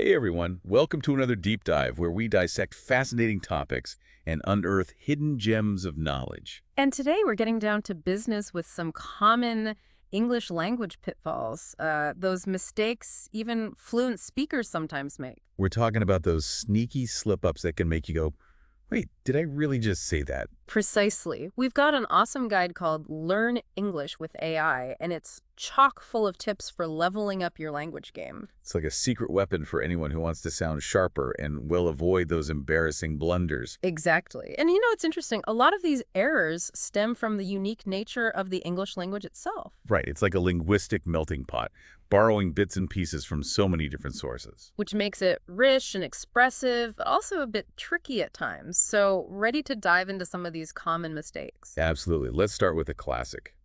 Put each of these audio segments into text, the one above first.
Hey everyone, welcome to another deep dive where we dissect fascinating topics and unearth hidden gems of knowledge. And today we're getting down to business with some common English language pitfalls, those mistakes even fluent speakers sometimes make. We're talking about those sneaky slip-ups that can make you go, wait, did I really just say that? Precisely. We've got an awesome guide called Learn English with AI, and it's chock full of tips for leveling up your language game. It's like a secret weapon for anyone who wants to sound sharper and will avoid those embarrassing blunders. Exactly. And it's interesting. A lot of these errors stem from the unique nature of the English language itself. Right, it's like a linguistic melting pot, borrowing bits and pieces from so many different sources. Which makes it rich and expressive, but also a bit tricky at times. So ready to dive into some of these common mistakes. Absolutely. Let's start with a classic.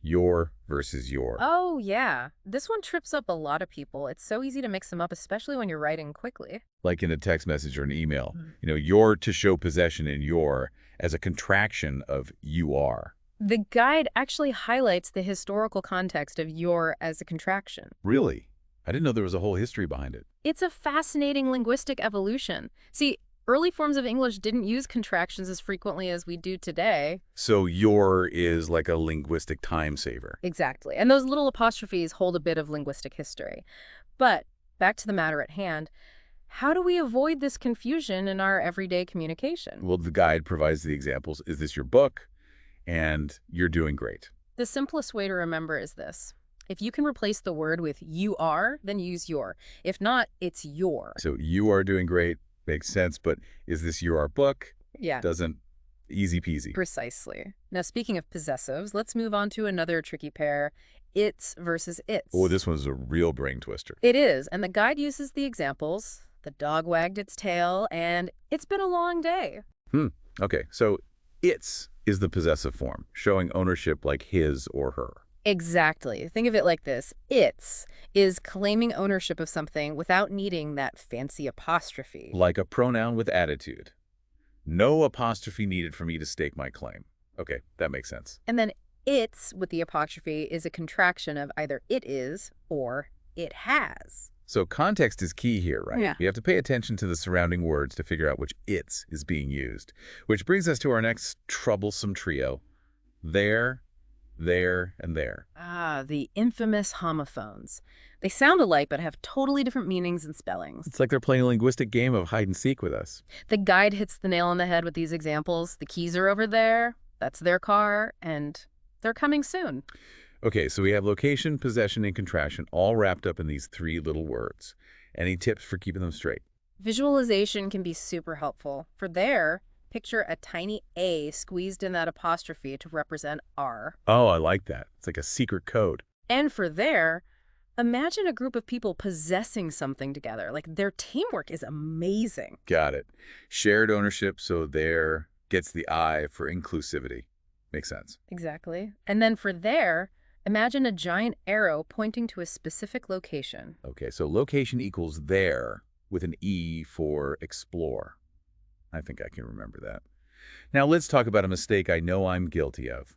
Your versus your. Oh, yeah. This one trips up a lot of people. It's so easy to mix them up, especially when you're writing quickly. Like in a text message or an email. Your to show possession in your as a contraction of you are. The guide actually highlights the historical context of your as a contraction. Really? I didn't know there was a whole history behind it. It's a fascinating linguistic evolution. See, early forms of English didn't use contractions as frequently as we do today. So your is like a linguistic time saver. Exactly. And those little apostrophes hold a bit of linguistic history. But back to the matter at hand, how do we avoid this confusion in our everyday communication? Well, the guide provides the examples. Is this your book? And you're doing great. The simplest way to remember is this. If you can replace the word with you are, then use your. If not, it's your. So you are doing great. Makes sense, but is this your book? Yeah. Doesn't. Easy peasy. Precisely. Now, speaking of possessives, let's move on to another tricky pair, it's versus its. Oh, this one's a real brain twister. It is, and the guide uses the examples. The dog wagged its tail, and it's been a long day. Okay, so it's is the possessive form, showing ownership like his or her. Exactly. Think of it like this. It's is claiming ownership of something without needing that fancy apostrophe. Like a pronoun with attitude. No apostrophe needed for me to stake my claim. Okay, that makes sense. And then it's with the apostrophe is a contraction of either it is or it has. So context is key here, right? Yeah. You have to pay attention to the surrounding words to figure out which it's is being used. Which brings us to our next troublesome trio. There, and there. Ah, the infamous homophones. They sound alike but have totally different meanings and spellings. It's like they're playing a linguistic game of hide and seek with us. The guide hits the nail on the head with these examples. The keys are over there, that's their car, and they're coming soon. Okay, so we have location, possession, and contraction all wrapped up in these three little words. Any tips for keeping them straight? Visualization can be super helpful. For there, picture a tiny A squeezed in that apostrophe to represent R. Oh, I like that. It's like a secret code. And for there, imagine a group of people possessing something together. Like, their teamwork is amazing. Got it. Shared ownership, so there gets the I for inclusivity. Makes sense. Exactly. And then for there, imagine a giant arrow pointing to a specific location. Okay, so location equals there with an E for explore. I think I can remember that. Now let's talk about a mistake I know I'm guilty of.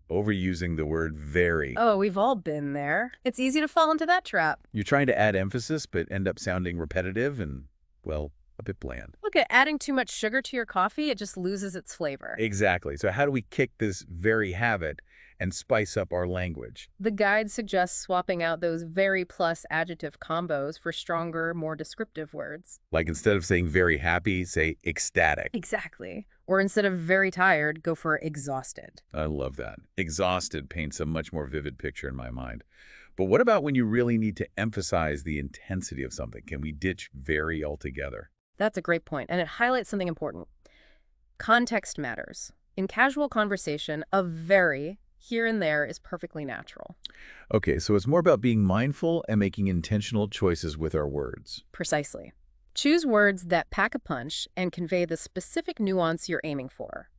Overusing the word very. Oh, we've all been there. It's easy to fall into that trap. You're trying to add emphasis, but end up sounding repetitive and, well, a bit bland. Look, at adding too much sugar to your coffee, it just loses its flavor. Exactly. So how do we kick this very habit and spice up our language? The guide suggests swapping out those very plus adjective combos for stronger, more descriptive words. Like instead of saying very happy, say ecstatic. Exactly. Or instead of very tired, go for exhausted. I love that. Exhausted paints a much more vivid picture in my mind. But what about when you really need to emphasize the intensity of something? Can we ditch very altogether? That's a great point, and it highlights something important. Context matters. In casual conversation, a very here and there is perfectly natural. Okay, so it's more about being mindful and making intentional choices with our words. Precisely. Choose words that pack a punch and convey the specific nuance you're aiming for.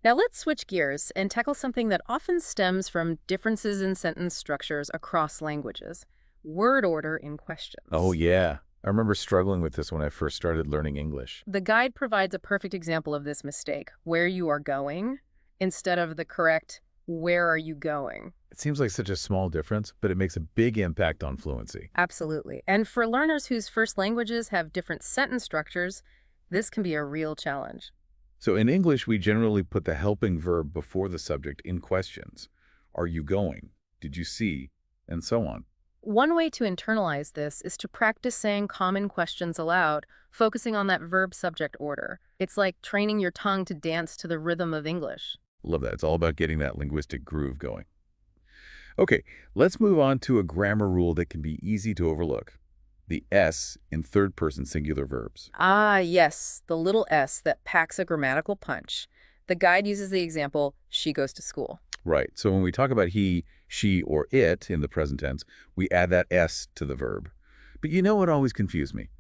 Now let's switch gears and tackle something that often stems from differences in sentence structures across languages. Word order in questions. Oh, yeah. I remember struggling with this when I first started learning English. The guide provides a perfect example of this mistake, where you are going, instead of the correct Where are you going? It seems like such a small difference, but it makes a big impact on fluency. Absolutely. And for learners whose first languages have different sentence structures, this can be a real challenge. So in English, we generally put the helping verb before the subject in questions. Are you going? Did you see? And so on. One way to internalize this is to practice saying common questions aloud, focusing on that verb-subject order. It's like training your tongue to dance to the rhythm of English. Love that. It's all about getting that linguistic groove going. Okay, let's move on to a grammar rule that can be easy to overlook. The S in third-person singular verbs. Ah, yes, the little s that packs a grammatical punch. The guide uses the example, she goes to school. Right. So when we talk about he, she, or it in the present tense, we add that S to the verb. But you know what always confused me?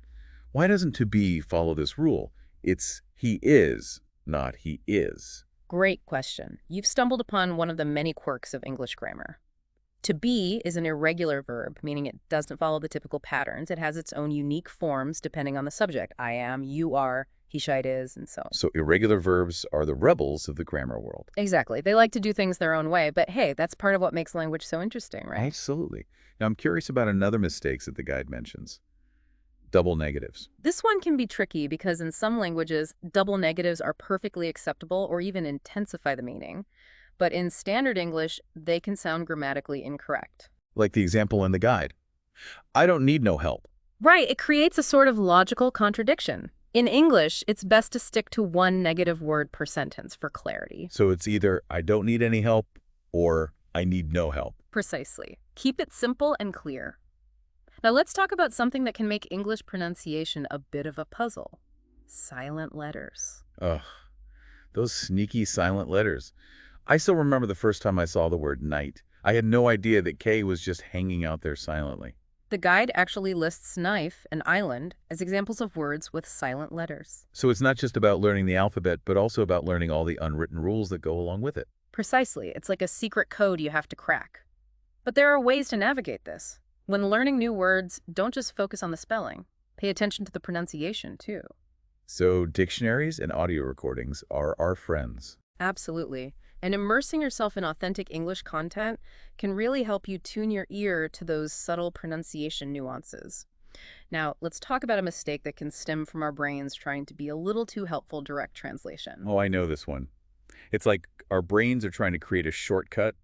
Why doesn't to be follow this rule? It's he is, not he is. Great question. You've stumbled upon one of the many quirks of English grammar. To be is an irregular verb, meaning it doesn't follow the typical patterns. It has its own unique forms depending on the subject. I am, you are, he, she, it is, and so on. So irregular verbs are the rebels of the grammar world. Exactly. They like to do things their own way, but hey, that's part of what makes language so interesting, right? Absolutely. Now I'm curious about another mistake that the guide mentions. Double negatives. This one can be tricky because in some languages, double negatives are perfectly acceptable or even intensify the meaning. But in standard English, they can sound grammatically incorrect. Like the example in the guide. I don't need no help. Right, it creates a sort of logical contradiction. In English, it's best to stick to one negative word per sentence for clarity. So it's either I don't need any help or I need no help. Precisely. Keep it simple and clear. Now let's talk about something that can make English pronunciation a bit of a puzzle. Silent letters. Ugh, those sneaky silent letters. I still remember the first time I saw the word night. I had no idea that K was just hanging out there silently. The guide actually lists knife and island as examples of words with silent letters. So it's not just about learning the alphabet, but also about learning all the unwritten rules that go along with it. Precisely. It's like a secret code you have to crack. But there are ways to navigate this. When learning new words, don't just focus on the spelling. Pay attention to the pronunciation, too. So dictionaries and audio recordings are our friends. Absolutely. And immersing yourself in authentic English content can really help you tune your ear to those subtle pronunciation nuances. Now, let's talk about a mistake that can stem from our brains trying to be a little too helpful direct translation. Oh, I know this one. It's like our brains are trying to create a shortcut,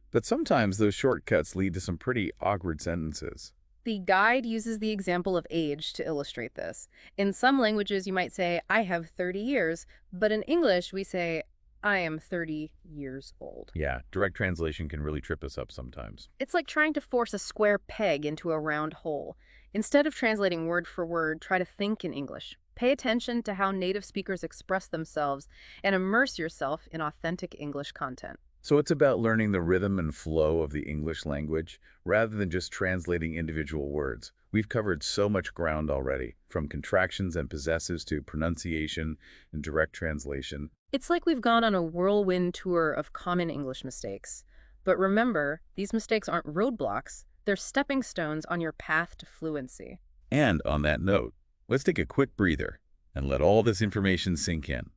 but sometimes those shortcuts lead to some pretty awkward sentences. The guide uses the example of age to illustrate this. In some languages, you might say, I have 30 years, but in English, we say, I am 30 years old. Yeah, direct translation can really trip us up sometimes. It's like trying to force a square peg into a round hole. Instead of translating word for word, try to think in English. Pay attention to how native speakers express themselves and immerse yourself in authentic English content. So it's about learning the rhythm and flow of the English language rather than just translating individual words. We've covered so much ground already, from contractions and possessives to pronunciation and direct translation. It's like we've gone on a whirlwind tour of common English mistakes. But remember, these mistakes aren't roadblocks. They're stepping stones on your path to fluency. And on that note, let's take a quick breather and let all this information sink in.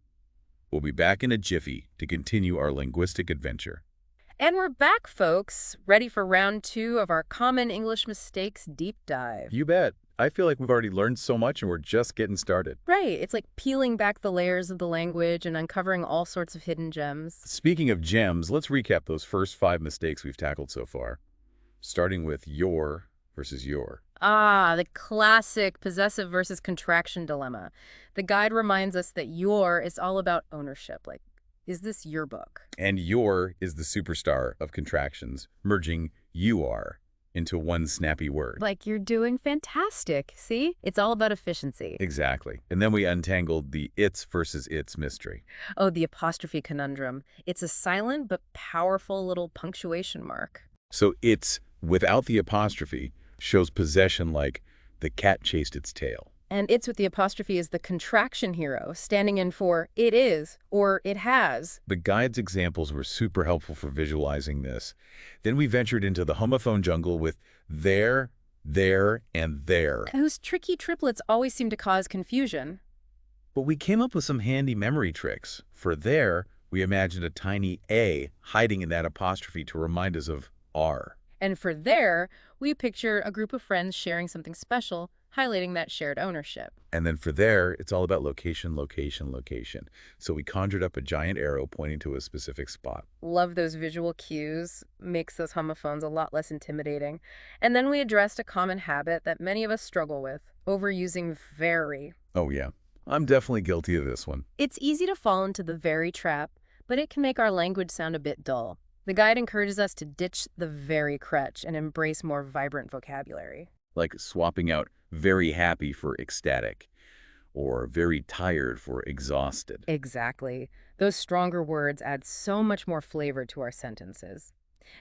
We'll be back in a jiffy to continue our linguistic adventure. And we're back, folks, ready for round 2 of our Common English Mistakes deep dive. You bet. I feel like we've already learned so much and we're just getting started. Right, it's like peeling back the layers of the language and uncovering all sorts of hidden gems. Speaking of gems, let's recap those first 5 mistakes we've tackled so far. Starting with your versus your. Ah, the classic possessive versus contraction dilemma. The guide reminds us that your is all about ownership. Like, is this your book? And your is the superstar of contractions, merging you are into one snappy word. Like, you're doing fantastic. See? It's all about efficiency. Exactly. And then we untangled the its versus its mystery. Oh, the apostrophe conundrum. It's a silent but powerful little punctuation mark. So it's, without the apostrophe, shows possession like the cat chased its tail. And it's with the apostrophe is the contraction hero, standing in for it is or it has. The guide's examples were super helpful for visualizing this. Then we ventured into the homophone jungle with there, and there. Those tricky triplets always seem to cause confusion. But we came up with some handy memory tricks. For there, We imagined a tiny A hiding in that apostrophe to remind us of R. And for there, we picture a group of friends sharing something special, highlighting that shared ownership. And then for there, it's all about location, location, location. So we conjured up a giant arrow pointing to a specific spot. Love those visual cues, makes those homophones a lot less intimidating. And then we addressed a common habit that many of us struggle with, overusing very. Oh, yeah. I'm definitely guilty of this one. It's easy to fall into the very trap, but it can make our language sound a bit dull. The guide encourages us to ditch the very crutch and embrace more vibrant vocabulary. Like swapping out very happy for ecstatic, or very tired for exhausted. Exactly. Those stronger words add so much more flavor to our sentences.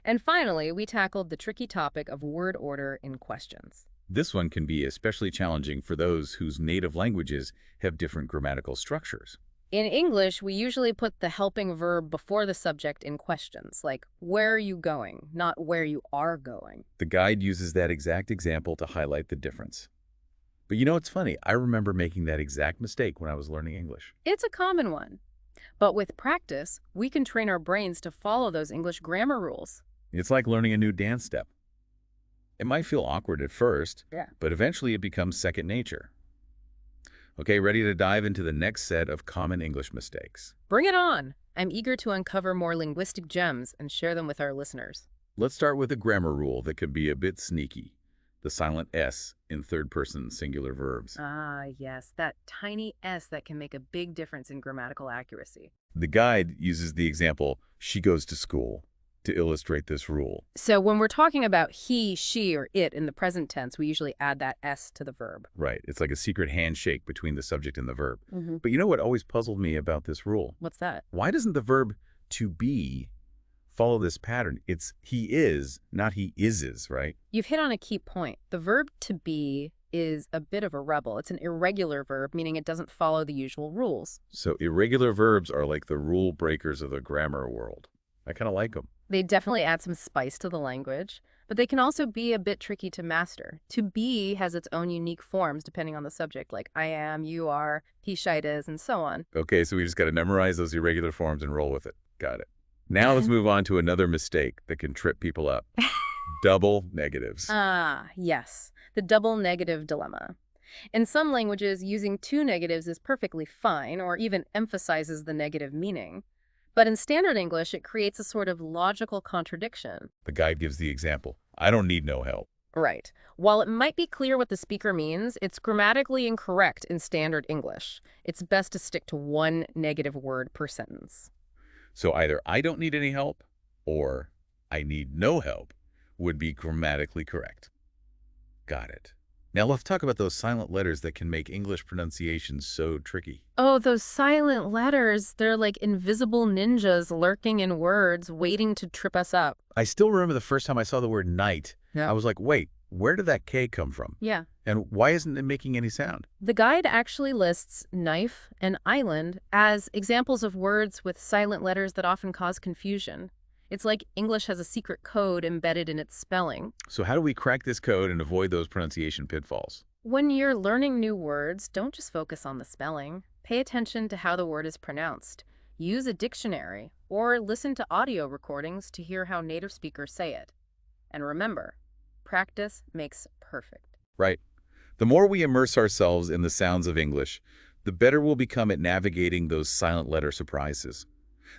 And finally, we tackled the tricky topic of word order in questions. This one can be especially challenging for those whose native languages have different grammatical structures. In English, we usually put the helping verb before the subject in questions, like, where are you going, not where you are going. The guide uses that exact example to highlight the difference. But you know, it's funny. I remember making that exact mistake when I was learning English. It's a common one. But with practice, we can train our brains to follow those English grammar rules. It's like learning a new dance step. It might feel awkward at first, Yeah. but eventually it becomes second nature. Okay, ready to dive into the next set of common English mistakes. Bring it on! I'm eager to uncover more linguistic gems and share them with our listeners. Let's start with a grammar rule that can be a bit sneaky. The silent S in third-person singular verbs. Ah, yes, that tiny S that can make a big difference in grammatical accuracy. The guide uses the example, she goes to school, to illustrate this rule. So when we're talking about he, she, or it in the present tense, we usually add that S to the verb. Right, it's like a secret handshake between the subject and the verb. Mm-hmm. But you know what always puzzled me about this rule? What's that? Why doesn't the verb to be follow this pattern? It's he is, not he is, right? You've hit on a key point. The verb to be is a bit of a rebel. It's an irregular verb, meaning it doesn't follow the usual rules. So irregular verbs are like the rule breakers of the grammar world. I kind of like them. They definitely add some spice to the language, but they can also be a bit tricky to master. To be has its own unique forms depending on the subject, like I am, you are, he, shite is, and so on. Okay, so we just got to memorize those irregular forms and roll with it. Got it. Now let's move on to another mistake that can trip people up. Double negatives. Ah, yes, the double negative dilemma. In some languages, using two negatives is perfectly fine or even emphasizes the negative meaning. But in standard English, it creates a sort of logical contradiction. The guide gives the example. I don't need no help. Right. While it might be clear what the speaker means, it's grammatically incorrect in standard English. It's best to stick to one negative word per sentence. So either I don't need any help or I need no help would be grammatically correct. Got it. Now let's talk about those silent letters that can make English pronunciation so tricky. Oh, those silent letters, they're like invisible ninjas lurking in words, waiting to trip us up. I still remember the first time I saw the word night. Yeah. I was like, wait, where did that K come from? Yeah. And why isn't it making any sound? The guide actually lists knife and island as examples of words with silent letters that often cause confusion. It's like English has a secret code embedded in its spelling. So how do we crack this code and avoid those pronunciation pitfalls? When you're learning new words, don't just focus on the spelling. Pay attention to how the word is pronounced. Use a dictionary or listen to audio recordings to hear how native speakers say it. And remember, practice makes perfect. Right. The more we immerse ourselves in the sounds of English, the better we'll become at navigating those silent letter surprises.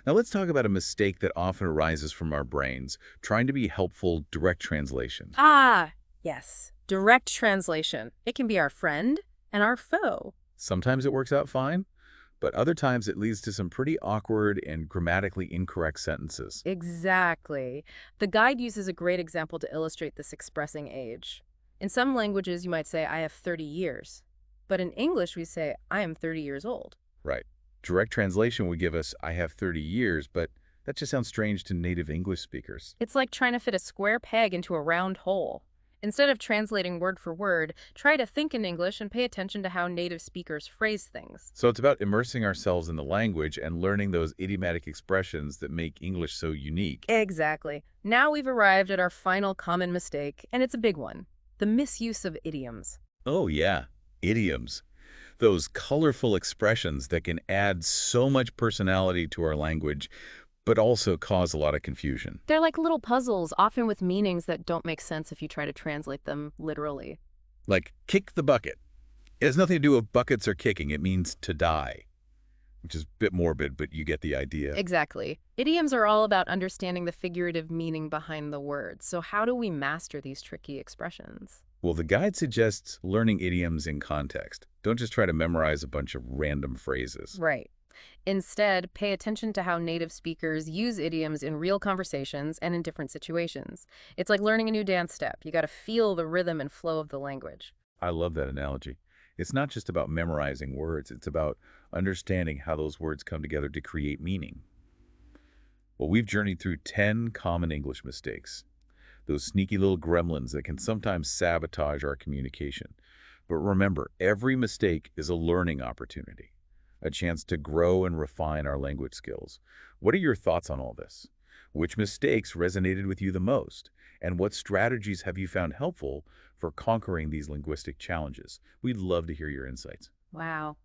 Now let's talk about a mistake that often arises from our brains, trying to be helpful direct translation. Ah, yes. Direct translation. It can be our friend and our foe. Sometimes it works out fine, but other times it leads to some pretty awkward and grammatically incorrect sentences. Exactly. The guide uses a great example to illustrate this expressing age. In some languages, you might say, I have 30 years. But in English, we say, I am 30 years old. Right. Direct translation would give us, I have 30 years, but that just sounds strange to native English speakers. It's like trying to fit a square peg into a round hole. Instead of translating word for word, try to think in English and pay attention to how native speakers phrase things. So it's about immersing ourselves in the language and learning those idiomatic expressions that make English so unique. Exactly. Now we've arrived at our final common mistake, and it's a big one. The misuse of idioms. Oh yeah, idioms. Those colorful expressions that can add so much personality to our language, but also cause a lot of confusion. They're like little puzzles, often with meanings that don't make sense if you try to translate them literally. Like, kick the bucket. It has nothing to do with buckets or kicking. It means to die, which is a bit morbid, but you get the idea. Exactly. Idioms are all about understanding the figurative meaning behind the words. So how do we master these tricky expressions? Well, the guide suggests learning idioms in context. Don't just try to memorize a bunch of random phrases. Right. Instead, pay attention to how native speakers use idioms in real conversations and in different situations. It's like learning a new dance step. You got to feel the rhythm and flow of the language. I love that analogy. It's not just about memorizing words. It's about understanding how those words come together to create meaning. Well, we've journeyed through 10 common English mistakes, those sneaky little gremlins that can sometimes sabotage our communication. But remember, every mistake is a learning opportunity, a chance to grow and refine our language skills. What are your thoughts on all this? Which mistakes resonated with you the most? And what strategies have you found helpful for conquering these linguistic challenges? We'd love to hear your insights. Wow.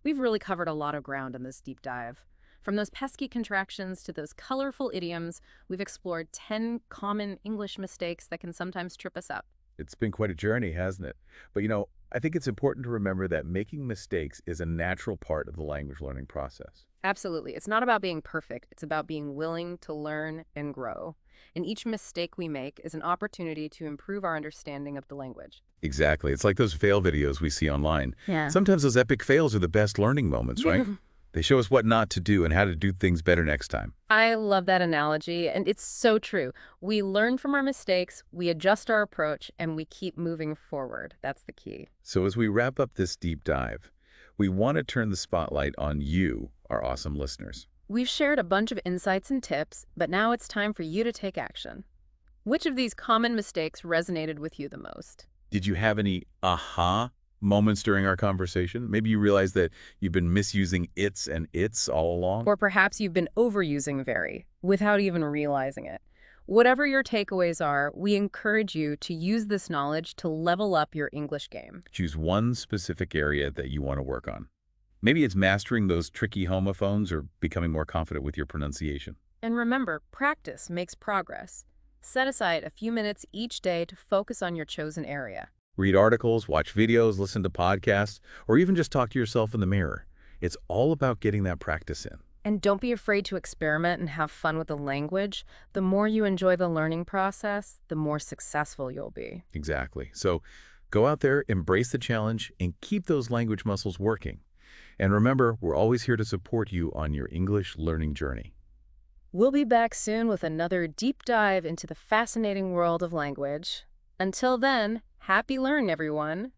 We've really covered a lot of ground in this deep dive. From those pesky contractions to those colorful idioms, we've explored 10 common English mistakes that can sometimes trip us up. It's been quite a journey, hasn't it? But I think it's important to remember that making mistakes is a natural part of the language learning process. Absolutely. It's not about being perfect. It's about being willing to learn and grow. And each mistake we make is an opportunity to improve our understanding of the language. Exactly. It's like those fail videos we see online. Yeah. Sometimes those epic fails are the best learning moments, right? They show us what not to do and how to do things better next time. I love that analogy, and it's so true. We learn from our mistakes, we adjust our approach, and we keep moving forward. That's the key. So as we wrap up this deep dive, we want to turn the spotlight on you, our awesome listeners. We've shared a bunch of insights and tips, but now it's time for you to take action. Which of these common mistakes resonated with you the most? Did you have any aha moments during our conversation? Maybe you realized that you've been misusing its and its all along? Or perhaps you've been overusing very without even realizing it. Whatever your takeaways are, we encourage you to use this knowledge to level up your English game. Choose one specific area that you want to work on. Maybe it's mastering those tricky homophones or becoming more confident with your pronunciation. And remember, practice makes progress. Set aside a few minutes each day to focus on your chosen area. Read articles, watch videos, listen to podcasts, or even just talk to yourself in the mirror. It's all about getting that practice in. And don't be afraid to experiment and have fun with the language. The more you enjoy the learning process, the more successful you'll be. Exactly. So go out there, embrace the challenge, and keep those language muscles working. And remember, we're always here to support you on your English learning journey. We'll be back soon with another deep dive into the fascinating world of language. Until then, happy learning, everyone.